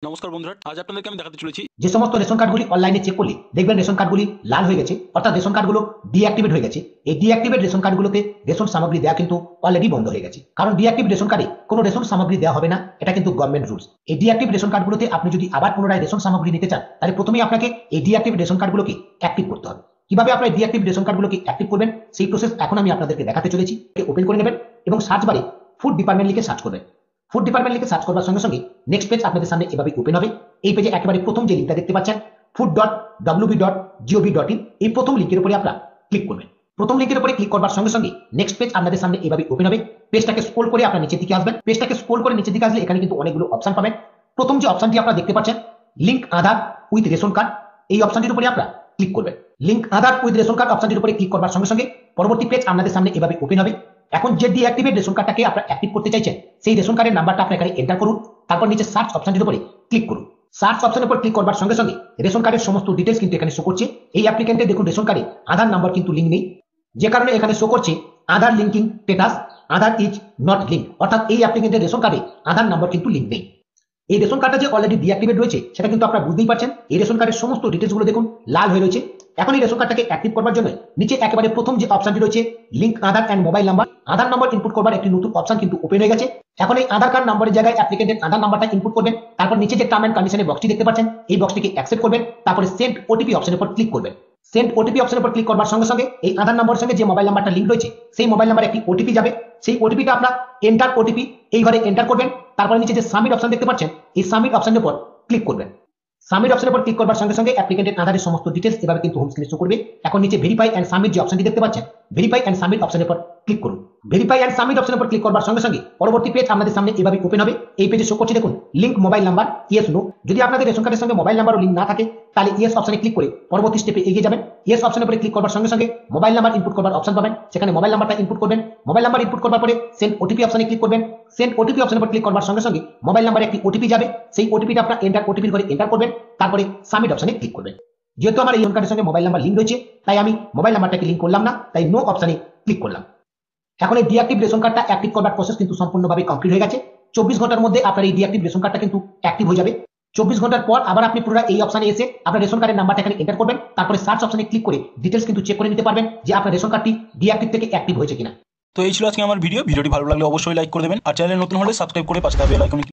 নমস্কার বন্ধুরা, আজ আপনাদেরকে আমি দেখাতে চলেছি যে সমস্ত রেশন কার্ডগুলি অনলাইনে চেক করলে দেখবেন রেশন কার্ডগুলি লাল হয়ে গেছে, অর্থাৎ রেশন কার্ডগুলো ডিঅ্যাক্টিভেট হয়ে গেছে। এই ডিঅ্যাক্টিভেট রেশন কার্ডগুলোতে রেশন সামগ্রী দেওয়া কিন্তু অলরেডি বন্ধ হয়ে গেছে, কারণ ডিঅ্যাক্টিভ রেশন কার্ডে কোনো রেশন সামগ্রী দেওয়া হবে না, এটা কিন্তু গভর্নমেন্ট রুলস। এই ডিঅ্যাক্টিভ রেশন কার্ডগুলোতে আপনি যদি আবার পুনরায় রেশন সামগ্রী নিতে চান, তাহলে প্রথমেই আপনাকে এই ডিঅ্যাক্টিভ রেশন কার্ডগুলোকে অ্যাক্টিভ করতে হবে। কিভাবে আপনার ডিঅ্যাক্টিভ রেশন কার্ডগুলোকে অ্যাক্টিভ করবেন সেই প্রসেস এখন আমি আপনাদেরকে দেখাতে চলেছি। ওপেন করে নেবেন এবং সার্চ বারে ফুড ডিপার্টমেন্ট লিখে সার্চ করবেন। ফুড ডিপার্টমেন্ট লিখে সার্চ করবার সঙ্গে সঙ্গে নেক্সট পেজ আপনাদের সামনে এভাবে ওপেন হবে। এই পেজে একেবারে প্রথম যে লিঙ্কটা দেখতে পাচ্ছেন food.wb.gov.in, এই প্রথম লিঙ্কের উপরে আপনারা ক্লিক করবেন। প্রথম লিঙ্কের উপরে ক্লিক করবার সঙ্গে সঙ্গে নেক্সট পেজ আপনাদের সামনে এভাবে ওপেন হবে। পেজটাকে স্ক্রল করে আপনারা নিচের দিকে আসবেন। পেজটাকে স্ক্রল করে নিচের দিকে আসলে এখানে কিন্তু অনেকগুলো অপশন পাবেন। প্রথম যে অপশনটি আপনারা দেখতে পাচ্ছেন link Aadhaar with ration card, এই অপশনটির উপরে আপনারা ক্লিক করবেন। Link Aadhaar with ration card অপশনটির উপরে ক্লিক করবার সঙ্গে সঙ্গে পরবর্তী পেজ আপনাদের সামনে এভাবে ওপেন হবে। এখন যে ডিঅ্যাক্টিভেট রেশন কার্ডটাকে আপনারা অ্যাক্টিভ করতে চাইছেন সেই রেশন কার্ডের নাম্বারটা আপনি এখানে এন্টার করুন। তারপর নিচে সার্চ অপশনটির উপরে ক্লিক করুন। সার্চ অপশনের উপর ক্লিক করবার সঙ্গে সঙ্গে রেশন কার্ডের সমস্ত ডিটেলস কিন্তু এখানে শো করছে। এই অ্যাপ্লিকেন্টের দেখুন রেশন কার্ডে আধার নাম্বার কিন্তু লিঙ্ক নেই, যে কারণে এখানে শো করছে Aadhaar linking status Aadhaar is not link, অর্থাৎ এই অ্যাপ্লিকেন্টের রেশন কার্ডে আধার নাম্বার কিন্তু লিঙ্ক নেই। এই রেশন কার্ডটা যে অলরেডি ডিঅ্যাক্টিভেট রয়েছে সেটা কিন্তু আপনারা বুঝতেই পারছেন। এই রেশন কার্ডের সমস্ত ডিটেলস গুলো দেখুন লাল হয়ে রয়েছে। এখন এই রেশন কার্ডটাকে অ্যাক্টিভ করবার জন্য নিচে একেবারে প্রথম যে অপশনটি রয়েছে link Aadhaar and mobile number, Aadhaar number input করবার একটি নতুন অপশন কিন্তু ওপেন হয়ে গেছে। এখন এই আধার কার্ড নাম্বারের জায়গায় অ্যাপ্লিকেন্টের আধার নাম্বারটা ইনপুট করবেন। তারপর নিচে যে টার্ম এন্ড কন্ডিশনের বক্সটি দেখতে পাচ্ছেন এই বক্সটিকে অ্যাকসেপ্ট করবেন। তারপরে সেন্ড ওটিপি অপশনের উপর ক্লিক করবেন। সেন্ড ওটিপি অপশনের উপর ক্লিক করবার সঙ্গে সঙ্গে এই আধার নাম্বারের সঙ্গে যে মোবাইল নাম্বারটা লিঙ্ক রয়েছে সেই মোবাইল নাম্বারে একটি ওটিপি যাবে। সেই ওটিপিটা আপনারা এন্টার ওটিপি এই ঘরে এন্টার করবেন। তারপরে নিচে যে সাবমিট অপশন দেখতে পাচ্ছেন এই সাবমিট অপশনের উপর ক্লিক করবেন। সাবমিট অপশনের উপর ক্লিক করবার সঙ্গে সঙ্গে অ্যাপ্লিকেন্টের আধারের সমস্ত ডিটেলস এভাবে কিন্তু হোম স্ক্রিনে শো করবে। এখন নিচে ভেরিফাই এন্ড সাবমিট যে অপশনটি দেখতে পাচ্ছেন ভেরিফাই এন্ড সাবমিট অপশনের উপর ক্লিক করুন। ভেরিফাই এন্ড সাবমিট অপশনের উপর ক্লিক করবার সঙ্গে সঙ্গে পরবর্তী পেজ আপনাদের সামনে এভাবে ওপেন হবে। এই পেজে শো করছে দেখুন link mobile number yes no. যদি আপনাদের রেশন কার্ডের সঙ্গে মোবাইল নাম্বারও লিঙ্ক না থাকে তাহলে ইয়েস অপশনে ক্লিক করে পরবর্তী স্টেপে এগিয়ে যাবেন। ইয়েস অপশনের উপরে ক্লিক করবার সঙ্গে সঙ্গে মোবাইল নাম্বার ইনপুট করবার অপশন পাবেন, সেখানে মোবাইল নাম্বারটা ইনপুট করবেন। মোবাইল নাম্বার ইনপুট করবার পরে সেন্ড ওটিপি অপশনে ক্লিক করবেন। সেন্ড ওটিপি অপশনের উপর ক্লিক করবার সঙ্গে সঙ্গে মোবাইল নাম্বারে একটি ওটিপি যাবে। সেই ওটিপিটা আপনারা এন্টার ওটিপির ঘরে এন্টার করবেন। তারপরে সাবমিট অপশনে ক্লিক করবেন। যেহেতু আমার এই রেশন কার্ডের সঙ্গে মোবাইল নাম্বার লিঙ্ক রয়েছে তাই আমি মোবাইল নাম্বারটাকে লিঙ্ক করলাম না, তাই নো অপশনে ক্লিক করলাম। এখন এই ডিঅ্যাক্টিভ রেশন কার্ডটা অ্যাক্টিভ করবার প্রসেস কিন্তু সম্পূর্ণভাবে কমপ্লিট হয়ে গেছে। 24 ঘন্টার মধ্যে আপনার এই ডিঅ্যাক্টিভ রেশন কার্ডটা কিন্তু অ্যাক্টিভ হয়ে যাবে। 24 ঘন্টার পর আবার আপনি পুরো এই অপশনে এসে আপনার রেশন কার্ডের নাম্বারটা এখানে এন্টার করবেন। তারপরে সার্চ অপশনে ক্লিক করে ডিটেলস কিন্তু চেক করে নিতে পারবেন যে আপনার রেশন কার্ডটি ডিঅ্যাক্টিভ থেকে অ্যাক্টিভ হয়েছে কিনা। তো এই ছিল আজকে আমার ভিডিওটি ভালো লাগলে অবশ্যই লাইক করে দেবেন, আর চ্যানেলে নতুন হলে সাবস্ক্রাইব করে পাশে থাকা বেল আইকনে